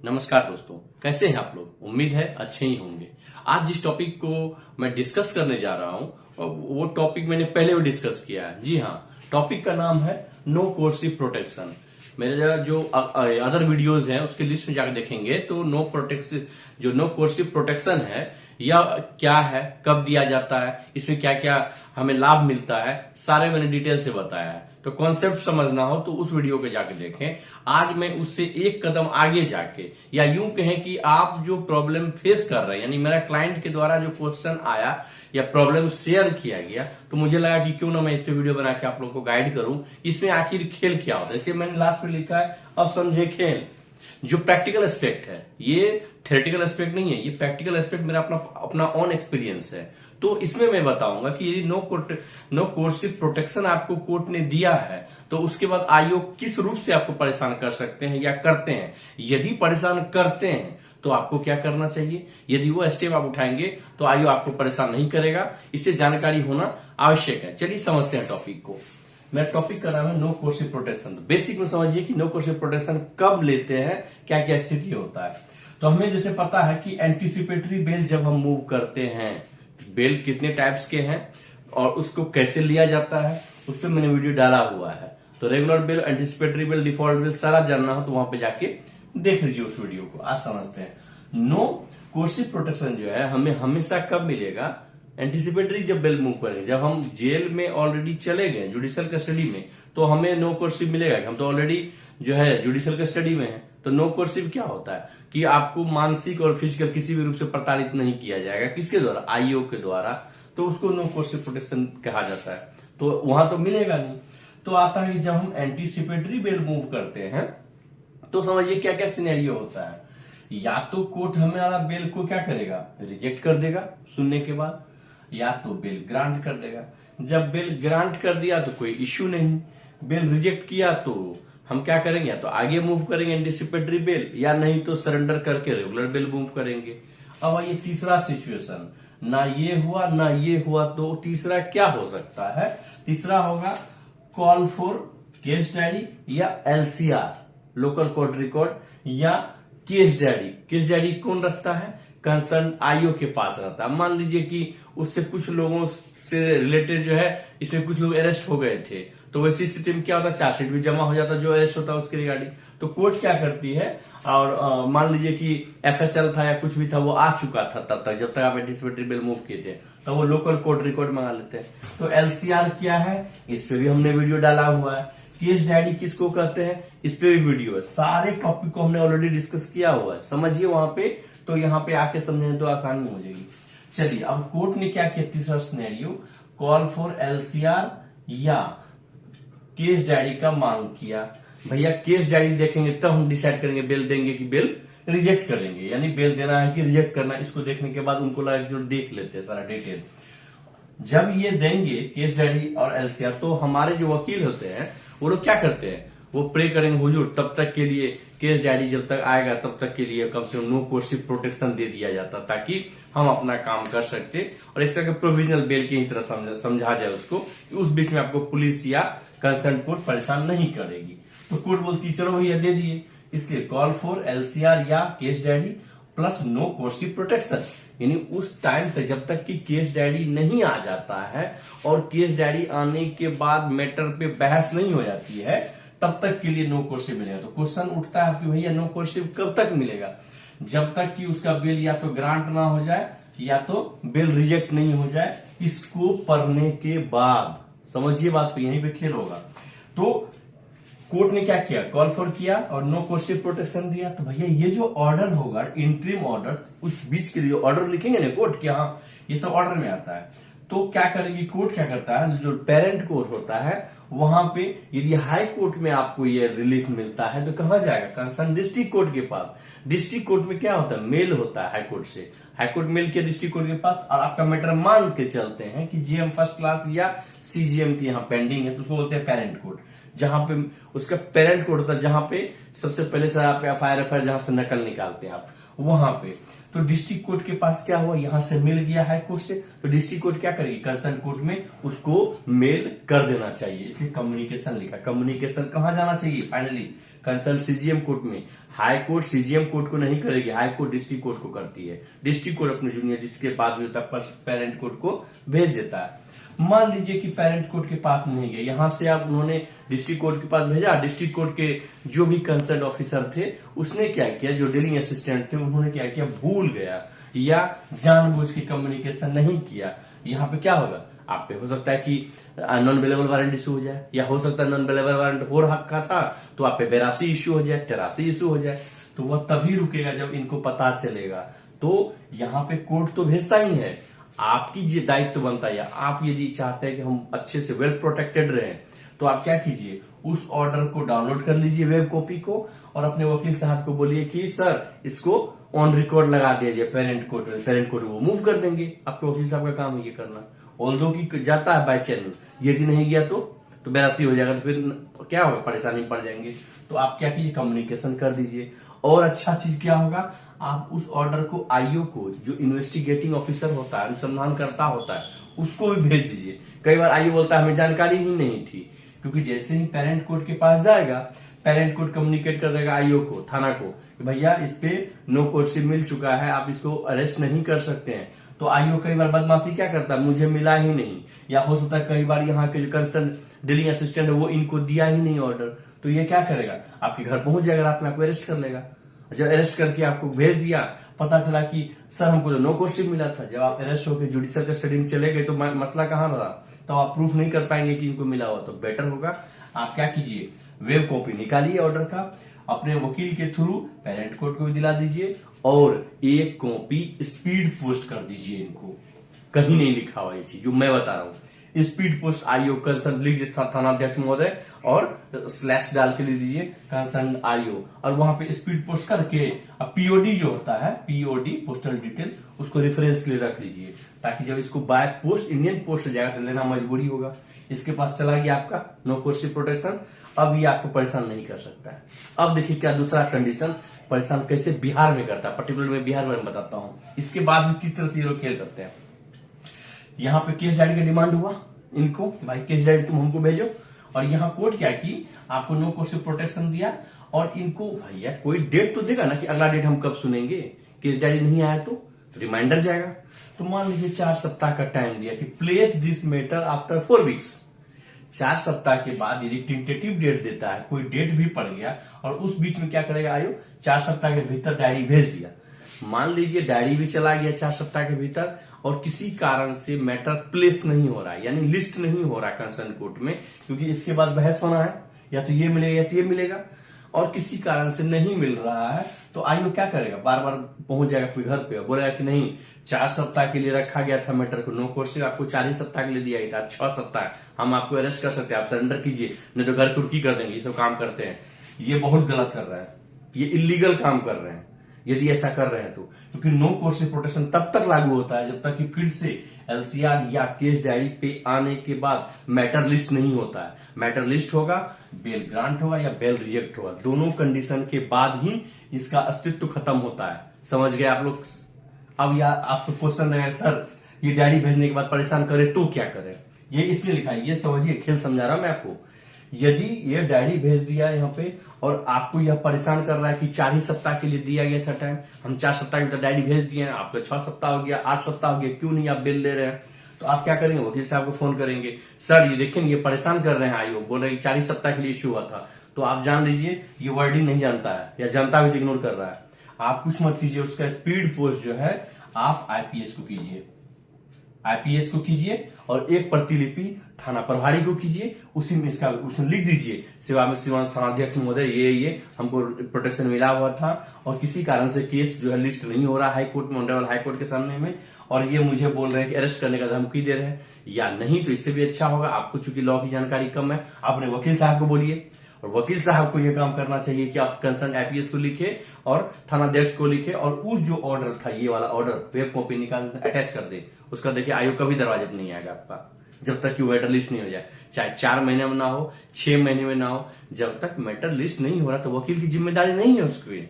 नमस्कार दोस्तों, कैसे हैं आप लोग। उम्मीद है अच्छे ही होंगे। आज जिस टॉपिक को मैं डिस्कस करने जा रहा हूं वो टॉपिक मैंने पहले भी डिस्कस किया है। जी हाँ, टॉपिक का नाम है नो कोर्सिव प्रोटेक्शन। मेरे जो अदर वीडियोस हैं उसके लिस्ट में जाकर देखेंगे तो नो कोर्सिव प्रोटेक्शन है या क्या है, कब दिया जाता है, इसमें क्या क्या हमें लाभ मिलता है, सारे मैंने डिटेल से बताया है। तो कॉन्सेप्ट समझना हो तो उस वीडियो को जाके देखें। आज मैं उससे एक कदम आगे जाके, या यूं कहें कि आप जो प्रॉब्लम फेस कर रहे हैं, यानी मेरा क्लाइंट के द्वारा जो क्वेश्चन आया या प्रॉब्लम शेयर किया गया, तो मुझे लगा कि क्यों ना मैं इस पे वीडियो बना के आप लोगों को गाइड करूं इसमें आखिर खेल क्या होता है। इसलिए मैंने लास्ट में लिखा है अब समझे खेल। जो प्रैक्टिकल एस्पेक्ट है, ये थ्योरेटिकल एस्पेक्ट नहीं है, ये प्रैक्टिकल एस्पेक्ट मेरा अपना ऑन एक्सपीरियंस है। तो इसमें मैं बताऊंगा कि यदि नो कोर्सिव प्रोटेक्शन आपको कोर्ट ने दिया है तो उसके बाद आयोग किस रूप से आपको परेशान कर सकते हैं या करते हैं। यदि परेशान करते हैं तो आपको क्या करना चाहिए, यदि वो स्टेप आप उठाएंगे तो आयोग आपको परेशान नहीं करेगा। इससे जानकारी होना आवश्यक है। चलिए समझते हैं टॉपिक को। मेरा टॉपिक का नाम है नो कोर्सिव प्रोटेक्शन। तो बेसिक में समझिए कि नो कोर्सिव प्रोटेक्शन कब लेते हैं, क्या क्या स्थिति होता है। तो हमें जैसे पता है कि एंटीसिपेटरी बेल जब हम मूव करते हैं, बेल कितने टाइप्स के हैं और उसको कैसे लिया जाता है उस पर मैंने वीडियो डाला हुआ है। तो regular bail, anticipatory bail, default bail सारा जानना हो तो वहां पे जाके देख लीजिए उस वीडियो को। आज समझते हैं नो कोर्सिव प्रोटेक्शन जो है हमें हमेशा कब मिलेगा। एंटीसिपेटरी जब बेल मूव करेंगे, जब हम जेल में ऑलरेडी चले गए जुडिशियल कस्टडी में, तो हमें नो कोर्सिव मिलेगा। हम तो ऑलरेडी जो है जुडिशियल कस्टडी में है। तो नो कोर्सिव क्या होता है कि आपको मानसिक और फिजिकल किसी भी रूप से प्रताड़ित नहीं किया जाएगा। किसके द्वारा? आयोग के द्वारा। तो उसको नो कोर्सिव प्रोटेक्शन कहा जाता है। तो वहां तो मिलेगा नहीं। तो आता है कि जब हम एंटीसिपेटरी बेल मूव करते हैं तो समझिए क्या क्या सिनेरियो होता है। या तो कोर्ट हमारा बेल को क्या करेगा, रिजेक्ट कर देगा सुनने के बाद, या तो बेल ग्रांट कर देगा। जब बेल ग्रांट कर दिया तो कोई इश्यू नहीं, बेल रिजेक्ट किया तो हम क्या करेंगे, या तो आगे मूव करेंगे एंटीसिपेटरी बेल, या नहीं तो सरेंडर करके रेगुलर बेल मूव करेंगे। अब आइए तीसरा सिचुएशन, ना ये हुआ ना ये हुआ, तो तीसरा क्या हो सकता है। तीसरा होगा कॉल फॉर केस डायरी या एलसीआर, लोकल कोर्ट रिकॉर्ड, या केस डायरी। केस डायरी कौन रखता है? कंसर्न आयोग के पास रहता है। मान लीजिए कि उससे कुछ लोगों से रिलेटेड जो है इसमें कुछ लोग अरेस्ट हो गए थे, तो वैसी स्थिति में क्या होता है, चार्जशीट भी जमा हो जाता है जो अरेस्ट होता है उसके रिगार्डिंग। तो कोर्ट क्या करती है, और मान लीजिए कि एफएसएल था या कुछ भी था वो आ चुका था तब तक, जब तक आप एंटीसिपेटरी बेल मूव किए थे, तो वो लोकल कोर्ट रिकॉर्ड मंगा लेते हैं। तो एलसीआर क्या है, इस पे भी हमने वीडियो डाला हुआ है। केस डायरी किसको कहते हैं, इस पे भी वीडियो है। सारे टॉपिक को हमने ऑलरेडी डिस्कस किया हुआ है, समझिए वहां पे। तो यहाँ पे आके समझने तो आसानी हो जाएगी। चलिए अब कोर्ट ने क्या किया, तीसरा सिनेरियो, कॉल फॉर एलसीआर या केस डायरी का मांग किया। भैया केस डायरी देखेंगे तब हम डिसाइड करेंगे बेल देंगे कि बेल रिजेक्ट करेंगे, यानी बेल देना है कि रिजेक्ट करना है। इसको देखने के बाद उनको लगा जो देख लेते हैं सारा डिटेल। जब ये देंगे केस डायरी और एलसीआर, तो हमारे जो वकील होते हैं वो लोग क्या करते हैं, वो प्रे करेंगे हुजूर तब तक के लिए, केस डायरी जब तक आएगा तब तक के लिए कम से कम नो कोर्सिव प्रोटेक्शन दे दिया जाता, ताकि हम अपना काम कर सकते और एक तरह का प्रोविजनल बेल की तरह समझा जाए उसको, कि उस बीच में आपको पुलिस या कंसर्न कोर्ट परेशान नहीं करेगी। तो कोर्ट बोलती चलो भैया दे दिए, इसलिए कॉल फॉर एलसीआर या case diary plus no coercive protection, यानी उस टाइम तक जब तक कि केस डायरी नहीं आ जाता है और केस डायरी आने के बाद मैटर पे बहस नहीं हो जाती है, तब तक के लिए नो कोर्सिव मिलेगा। तो क्वेश्चन उठता है कि भैया नो कोर्सिव कब तक मिलेगा, जब तक कि उसका बेल या तो ग्रांट ना हो जाए या तो बेल रिजेक्ट नहीं हो जाए, इसको पढ़ने के बाद। समझिए बात को, यहीं पे खेल होगा। तो कोर्ट ने क्या किया, कॉल फॉर किया और नो कोर्सिव प्रोटेक्शन दिया। तो भैया ये जो ऑर्डर होगा, इंटरिम ऑर्डर, उस बीच के लिए ऑर्डर लिखेंगे ना कोर्ट के, हाँ ये सब ऑर्डर में आता है। तो क्या करेगी कोर्ट, क्या करता है, जो पेरेंट कोर्ट होता है वहां पे यदि हाई कोर्ट में आपको ये रिलीफ मिलता है तो कहां जाएगा, कंसर्न डिस्ट्रिक्ट कोर्ट के पास। डिस्ट्रिक्ट कोर्ट में क्या होता है, मेल होता है हाई कोर्ट से, हाई कोर्ट मेल किया डिस्ट्रिक्ट कोर्ट के पास, और आपका मैटर मान के चलते हैं कि जीएम फर्स्ट क्लास या सीजीएम की यहाँ पेंडिंग है, तो उसको बोलते हैं पेरेंट कोर्ट। जहां पे उसका पेरेंट कोर्ट होता है, जहां पे सबसे पहले से आप एफआईआर जहां से नकल निकालते हैं आप, वहां पे। तो डिस्ट्रिक्ट कोर्ट के पास क्या हुआ, यहां से मिल गया हाई कोर्ट से, तो डिस्ट्रिक्ट कोर्ट क्या करेगी, कंसर्न कोर्ट में उसको मेल कर देना चाहिए, इसलिए कम्युनिकेशन लिखा। कम्युनिकेशन कहां जाना चाहिए, फाइनली कंसर्न सीजीएम कोर्ट में। हाई कोर्ट सीजीएम कोर्ट को नहीं करेगी, हाई कोर्ट डिस्ट्रिक्ट कोर्ट को करती है। डिस्ट्रिक्ट कोर्ट अपने जूनियर जिसके पास भी होता है पेरेंट कोर्ट को भेज देता है। मान लीजिए कि पेरेंट कोर्ट के पास नहीं गए, यहां से आप उन्होंने डिस्ट्रिक्ट कोर्ट के पास भेजा, डिस्ट्रिक्ट कोर्ट के जो भी कंसर्न ऑफिसर थे उसने क्या किया, जो डीलिंग असिस्टेंट थे उन्होंने क्या किया, भूल गया या जानबूझ के कम्युनिकेशन नहीं किया। यहाँ पे क्या होगा, आप पे हो सकता है कि नॉन अवेलेबल वारंट इशू हो जाए, या हो सकता है नॉन अवेलेबल वारंट हो रखा था तो आप पे 82 इशू हो जाए, 83 इशू हो जाए। तो वह तभी रुकेगा जब इनको पता चलेगा। तो यहाँ पे कोर्ट तो भेजता ही है, आपकी ये दायित्व बनता है। आप यदि चाहते हैं कि हम अच्छे से वेल प्रोटेक्टेड रहें तो आप क्या कीजिए, उस ऑर्डर को डाउनलोड कर लीजिए वेब कॉपी को, और अपने वकील साहब को बोलिए कि सर इसको ऑन रिकॉर्ड लगा दीजिए पेरेंट कोर्ट में, पेरेंट कोर्ट वो मूव कर देंगे। आपके वकील साहब का काम है ये करना। ऑल्दो की जाता है बाय चैनल, यदि नहीं गया तो 82 हो जाएगा, तो फिर क्या होगा, परेशानी में पड़ जाएंगे। तो आप क्या कीजिए, कम्युनिकेशन कर दीजिए। और अच्छा चीज क्या होगा, आप उस ऑर्डर को आईओ को, जो इन्वेस्टिगेटिंग ऑफिसर होता है, अनुसंधान करता होता है, उसको भी भेज दीजिए। कई बार आईओ बोलता है हमें जानकारी ही नहीं थी, क्योंकि जैसे ही पेरेंट कोर्ट के पास जाएगा, पेरेंट कोर्ट कम्युनिकेट कर देगा आईओ को, थाना को, कि भैया इस पे नो कोर्सिव मिल चुका है, आप इसको अरेस्ट नहीं कर सकते हैं। तो आईओ कई बार बदमाशी क्या करता है, मुझे मिला ही नहीं, या हो सकता है कई बार यहाँ के जो कंसर्न डीलिंग असिस्टेंट है वो इनको दिया ही नहीं ऑर्डर, तो ये क्या करेगा, आपके घर पहुंच जाएगा, रात में आपको अरेस्ट कर लेगा। जब अरेस्ट करके आपको भेज दिया, पता चला कि सर हमको तो नो कोर्सिव मिला था, जब आप अरेस्ट होकर जुडिशियल कस्टडी में चले गए तो मसला कहाँ रहा, तो आप प्रूफ नहीं कर पाएंगे कि इनको मिला हुआ। तो बेटर होगा आप क्या कीजिए, वेब कॉपी निकालिए ऑर्डर का, अपने वकील के थ्रू पेरेंट कोर्ट को भी दिला दीजिए, और एक कॉपी स्पीड पोस्ट कर दीजिए इनको। कहीं नहीं लिखा हुआ ये चीज जो मैं बता रहा हूँ, स्पीड पोस्ट आईओ कंसर्न लिख दीजिए थानाध्यक्ष महोदय, और स्लैश डाल के लिख दीजिए कंसर्न आईओ, और वहां पे स्पीड पोस्ट करके अब पीओडी जो होता है, पीओडी पोस्टल डिटेल, उसको रेफरेंस के लिए रख लीजिए, ताकि जब इसको बाय पोस्ट इंडियन पोस्ट जाएगा तो लेना मजबूरी होगा। इसके पास चला गया आपका नो कोर्सिव प्रोटेक्शन, अब ये आपको परेशान नहीं कर सकता है। अब देखिए क्या दूसरा कंडीशन परेशान कैसे बिहार में करता है, पर्टिकुलर में बिहार में बताता हूँ। इसके बाद भी किस तरह से ये लोग खेल करते हैं। यहाँ पे केस डायरी का डिमांड हुआ इनको, भाई केस डायरी तुम हमको भेजो, और यहाँ कोर्ट क्या की, आपको नो कोर्सिव प्रोटेक्शन दिया, और इनको भैया कोई डेट तो देगा ना कि अगला डेट हम कब सुनेंगे, केस डायरी नहीं आया तो रिमाइंडर जाएगा। तो मान लीजिए 4 सप्ताह का टाइम दिया कि place this matter after 4 weeks. 4 सप्ताह के बाद यदि टेंटेटिव डेट देता है, कोई डेट भी पड़ गया, और उस बीच में क्या करेगा आयोग, 4 सप्ताह के भीतर डायरी भेज दिया। मान लीजिए डायरी भी चला गया 4 सप्ताह के भीतर, और किसी कारण से मैटर प्लेस नहीं हो रहा है, यानी लिस्ट नहीं हो रहा है कंसर्न कोर्ट में, क्योंकि इसके बाद बहस होना है, या तो ये मिलेगा या तो ये मिलेगा, और किसी कारण से नहीं मिल रहा है, तो आयोग क्या करेगा, बार बार पहुंच जाएगा कोई घर पे, बोलेगा कि नहीं 4 सप्ताह के लिए रखा गया था मैटर को, नो कोर्सिव आपको 4 ही सप्ताह के लिए दिया था, 6 सप्ताह हम आपको अरेस्ट कर सकते हैं, आप सरेंडर कीजिए, नहीं तो घर कुर्की कर देंगे। ये सब काम करते हैं, ये बहुत गलत कर रहा है, ये इलीगल काम कर रहे हैं यदि ऐसा कर रहे हैं तो, क्योंकि नो कोर्सिव प्रोटेक्शन तब तक लागू होता है जब तक कि फिर से एलसीआर या केस डायरी पे आने के बाद मैटर लिस्ट नहीं होता है। मैटर लिस्ट होगा, बेल ग्रांट होगा या बेल रिजेक्ट होगा, दोनों कंडीशन के बाद ही इसका अस्तित्व खत्म होता है। समझ गए आप लोग। अब यार आपको क्वेश्चन रहेगा, सर ये डायरी भेजने के बाद परेशान करे तो क्या करें, ये इसमें लिखा है, ये समझिए, खेल समझा रहा हूं मैं आपको। यदि ये डायरी भेज दिया यहाँ पे और आपको यह परेशान कर रहा है कि 4 ही सप्ताह के लिए दिया गया था टाइम, हम 4 सप्ताह के भीतर डायरी भेज दिए हैं, आपका 6 सप्ताह हो गया, 8 सप्ताह हो गया, क्यों नहीं आप बिल ले रहे हैं, तो आप क्या करेंगे, वकील साहब को फोन करेंगे, सर ये देखें ये परेशान कर रहे हैं आयोग, बोल रहे हैं 4 ही सप्ताह के लिए इश्यू हुआ था। तो आप जान लीजिए ये वर्डिंग नहीं जानता है, या जानता भी तो इग्नोर कर रहा है। आप कुछ मत कीजिए, उसका स्पीड पोस्ट जो है आप आईपीएस को कीजिए, आईपीएस को कीजिए, और एक प्रतिलिपि थाना प्रभारी को कीजिए, उसी में इसका उसमें लिख दीजिए, सेवा में श्रीमान थानाध्यक्ष महोदय ये हमको प्रोटेक्शन मिला हुआ था, और किसी कारण से केस जो है लिस्ट नहीं हो रहा हाई कोर्ट में, ऑनरेबल हाई कोर्ट के सामने में, और ये मुझे बोल रहे हैं कि अरेस्ट करने का धमकी दे रहे हैं, या नहीं तो इससे भी अच्छा होगा, आपको चूंकि लॉ की जानकारी कम है, अपने वकील साहब को बोलिए, और वकील साहब को यह काम करना चाहिए कि आप कंसर्न आईपीएस को लिखे और थानाध्यक्ष को लिखे, और उस जो ऑर्डर था, ये वाला ऑर्डर वेब कॉपी निकाल अटैच कर दे, उसका देखिए आयोग का भी दरवाजा नहीं आएगा आपका, जब तक कि मैटर लिस्ट नहीं हो जाए, चाहे 4 महीने में ना हो, 6 महीने में ना हो, जब तक मैटर लिस्ट नहीं हो रहा तो वकील की जिम्मेदारी नहीं है उसकी,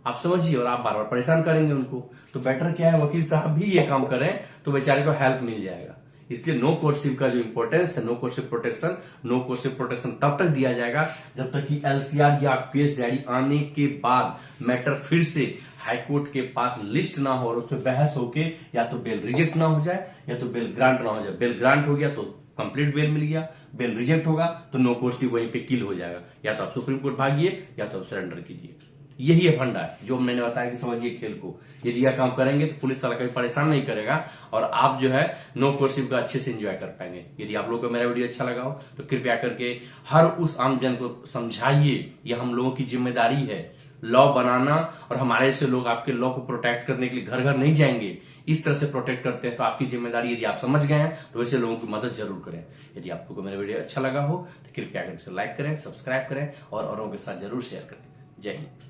आप समझिए, और आप बार बार परेशान करेंगे उनको। तो बेटर क्या है, वकील साहब भी ये काम करें तो बेचारे को हेल्प मिल जाएगा। इसलिए नो कोर्सिव का जो इंपॉर्टेंस है, नो कोर्सिव प्रोटेक्शन तब तक दिया जाएगा जब तक कि एलसीआर या केस डायरी आने के बाद मैटर फिर से हाईकोर्ट के पास लिस्ट ना हो और उस पर बहस होके या तो बेल रिजेक्ट ना हो जाए या तो बेल ग्रांट ना हो जाए। बेल ग्रांट हो गया तो कंप्लीट बेल मिल गया, बेल रिजेक्ट होगा तो नो कोर्सिव वहीं पे किल हो जाएगा। या तो आप सुप्रीम कोर्ट भागिए या तो आप सरेंडर कीजिए। यही है फंडा है जो मैंने बताया कि समझिए खेल को। यदि यह काम करेंगे तो पुलिस वाला कभी परेशान नहीं करेगा और आप जो है नो कोर्सिव का अच्छे से एंजॉय कर पाएंगे। यदि आप लोगों को मेरा वीडियो अच्छा लगा हो तो कृपया करके हर उस आम जन को समझाइए, यह हम लोगों की जिम्मेदारी है लॉ बनाना, और हमारे से लोग आपके लॉ को प्रोटेक्ट करने के लिए घर घर नहीं जाएंगे, इस तरह से प्रोटेक्ट करते हैं। तो आपकी जिम्मेदारी, यदि आप समझ गए हैं तो वैसे लोगों की मदद जरूर करें। यदि आप लोगों को मेरा वीडियो अच्छा लगा हो तो कृपया करके लाइक करें, सब्सक्राइब करें और औरों के साथ जरूर शेयर करें। जय हिंद।